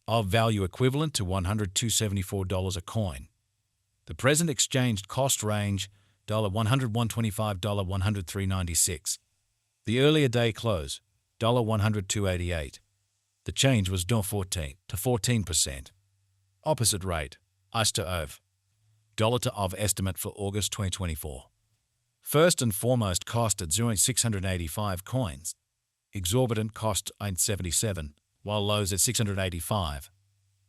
of value equivalent to $102.74 a coin. The present exchange cost range $100, $125, $103.96. The earlier day close $100, $288. The change was $14 to 14%. Opposite rate Aave to Aave. Dollar to Aave estimate for August 2024. First and foremost, cost at 685 coins. Exorbitant cost at 77, while lows at 685.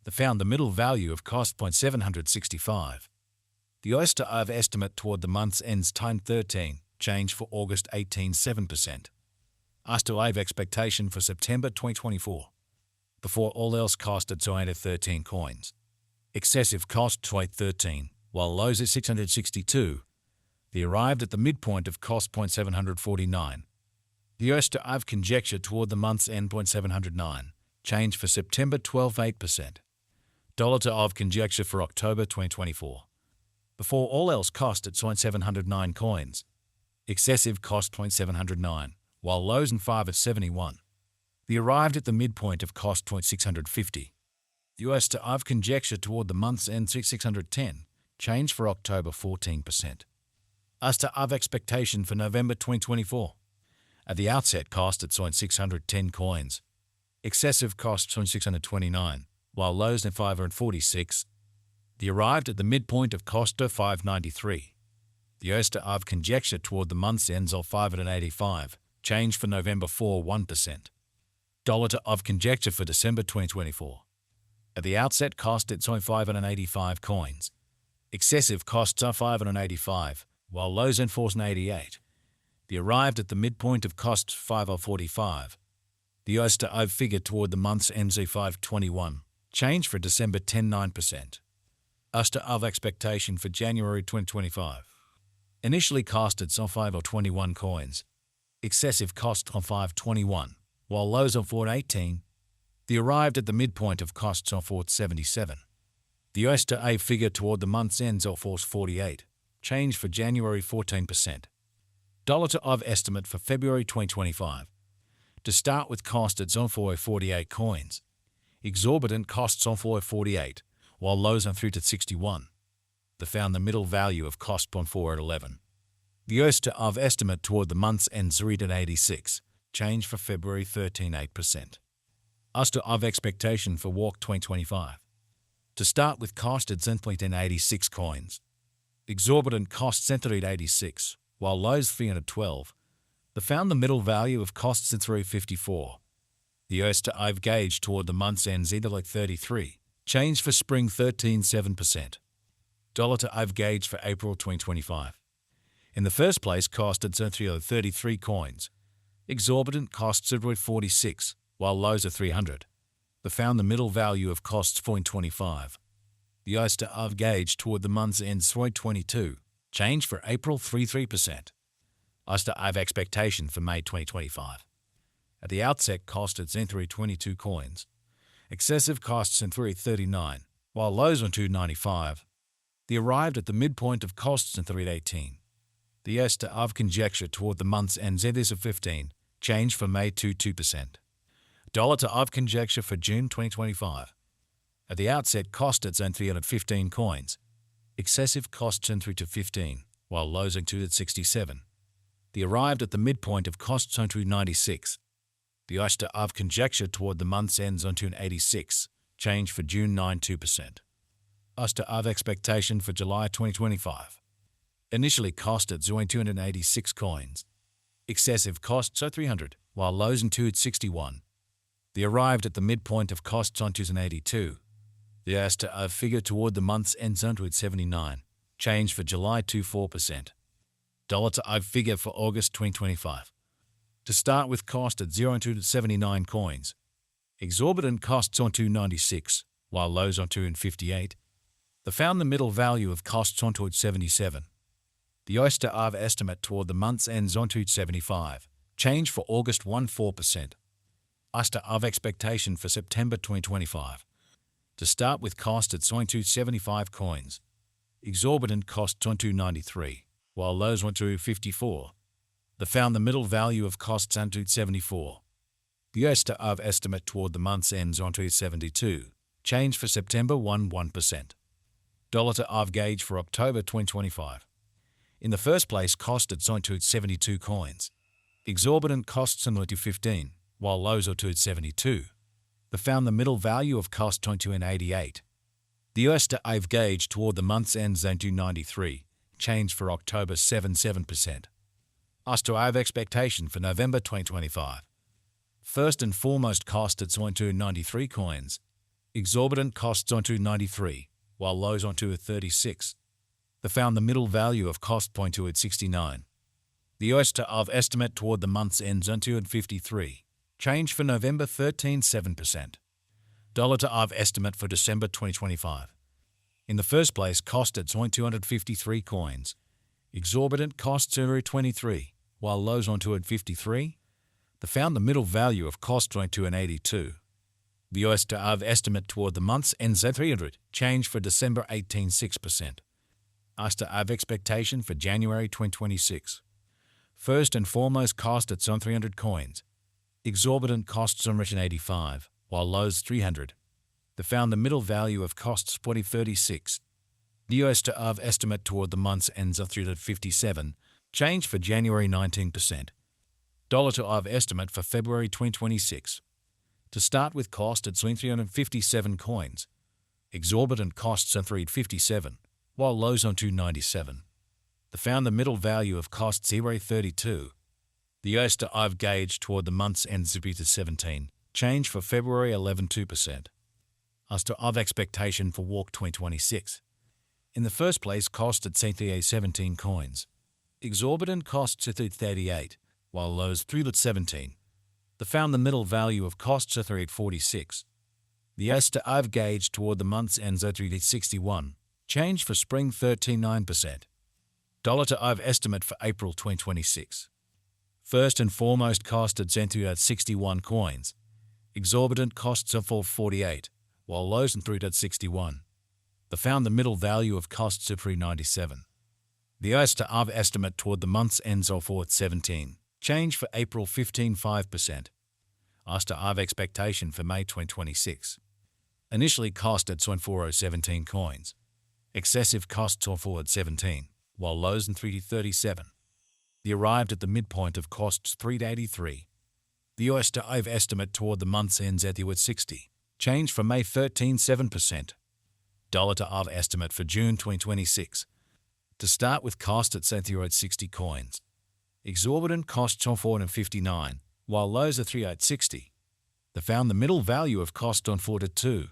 They found the middle value of cost $765. The Aave to Aave estimate toward the month's ends time 13, change for August 18, 7%. Aave to Aave expectation for September 2024. Before all else cost at 13 coins. Excessive cost 13, while lows at 662. They arrived at the midpoint of cost $749. The Aave to Aave conjecture toward the month's end $709. Change for September 12, 8%. Dollar to Aave conjecture for October 2024. Before all else cost at 709 coins. Excessive cost 709, while lows and 5 at 71. They arrived at the midpoint of cost 650. The Aave to Aave conjecture toward the month's end 610. Change for October 14%. Aave to Aave expectation for November 2024. At the outset cost at 610 coins. Excessive cost 629, while lows at 546. They arrived at the midpoint of cost 593. The Aave to Aave conjecture toward the month's ends of 585. Change for November 4, 1%. Dollar to Aave conjecture for December 2024. At the outset cost at 585 coins. Excessive costs are 585, while lows and 488. They arrived at the midpoint of cost 545. The Aave to Aave figure toward the month's ends 521. Change for December 10, 9%. Aave to Aave expectation for January 2025. Initially cost at 521 coins. Excessive cost on 521, while lows on 418. They arrived at the midpoint of costs on 477. The Aave to Aave figure toward the month's ends of 448. Change for January 14%. Dollar to Aave estimate for February 2025. To start with cost at 448 coins. Exorbitant costs on 448, while lows on 361. They found the middle value of cost on 4 at 11. The Aave to Aave estimate toward the month's ends 3 at 86. Change for February 13, 8%. Aave to Aave expectation for Walk 2025. To start with cost at 86 coins. Exorbitant costs at 86, while lows 312. They found the middle value of costs at 354. The Aave to Aave gauge toward the month's ends either 33. Change for spring 13, 7%. Dollar to Aave gauge for April 2025. In the first place, cost at 33 coins. Exorbitant costs at 46, while lows are 300. They found the middle value of costs 0.25. The Aave to Aave gauge toward the month's ends 22. Change for April 3%. Aave to Aave expectation for May 2025. At the outset cost at 322 coins. Excessive costs in 339, while lows on 295. They arrived at the midpoint of costs in 318. The Aave to Aave conjecture toward the month's ends is of 15. Change for May 2%. Dollar to Aave conjecture for June 2025. At the outset cost at 315 coins. Excessive costs in 3 to 15, while lows in 2 at 67. They arrived at the midpoint of costs on 296. The Aave to Aave conjecture toward the month's ends on 286. Change for June 2%. Aave to Aave expectation for July 2025. Initially cost at 286 coins. Excessive costs are 300, while lows in 2 at 61. They arrived at the midpoint of costs on 282. The Aave to Aave figure toward the month's ends on 279. Change for July 4%. Dollar to Aave figure for August 2025. To start with cost at 0 to 79 coins. Exorbitant costs on 296, while lows on 258. They found the middle value of costs on 277. The Aave to Aave estimate toward the month's ends on 275. Change for August 4%. Aave to Aave expectation for September 2025. To start with cost at 275 coins. Exorbitant costs on 293, while lows on 254. They found the middle value of costs on 274. The Aave to Aave estimate toward the month's ends on 272. Change for September 1%. Dollar to Aave gauge for October 2025. In the first place, cost at 72 coins. Exorbitant costs similar to 15, while lows are to 72. They found the middle value of cost 22 and 88. The US to Aave gauge toward the month's end zone to 93. Change for October 7%. As to Aave expectation for November 2025. First and foremost, cost at 93 coins. Exorbitant costs onto 93, while lows onto 36. They found the middle value of cost point to 69. The US to Aave estimate toward the month's end onto 53. Change for November 13.7%. Dollar to Aave estimate for December 2025. In the first place, cost at 253 coins. Exorbitant costs are 23, while lows onto 53. They found the middle value of cost to 82. The US to Aave estimate toward the month's ends at 300. Change for December 18.6%. As to Aave expectation for January 2026. First and foremost, cost at 300 coins. Exorbitant costs on 85, while lows 300. They found the middle value of costs 36. The US to Aave estimate toward the month's ends at 357. Change for January 19%. Dollar to Aave estimate for February 2026. To start with, cost at 357 coins. Exorbitant costs at 357, while lows on 297. They found the middle value of costs 32. The US to Aave gauge toward the month's end to 17. Change for February 11.2%. As to Aave expectation for Walk 2026. In the first place, cost at 17 coins. Exorbitant costs at 38, while lows 317. They found the middle value of costs at 346. The US to Aave gauge toward the month's ends at 361. Change for spring 13.9%. Dollar to Aave estimate for April 2026. First and foremost, cost at 61 coins. Exorbitant costs are 448, while lows and 361. They found the middle value of costs at 397. The US to Aave estimate toward the month's ends are 417. Change for April 15.5%. As to Aave expectation for May 2026. Initially cost at 17 coins. Excessive costs are 417, while lows in 337. They arrived at the midpoint of costs 383. The US to Aave estimate toward the month's ends at 60. Change for May 13.7%. Dollar to Aave estimate for June 2026. To start with, cost at 60 coins. Exorbitant costs are 459, while lows are 3860. They found the middle value of cost on 42.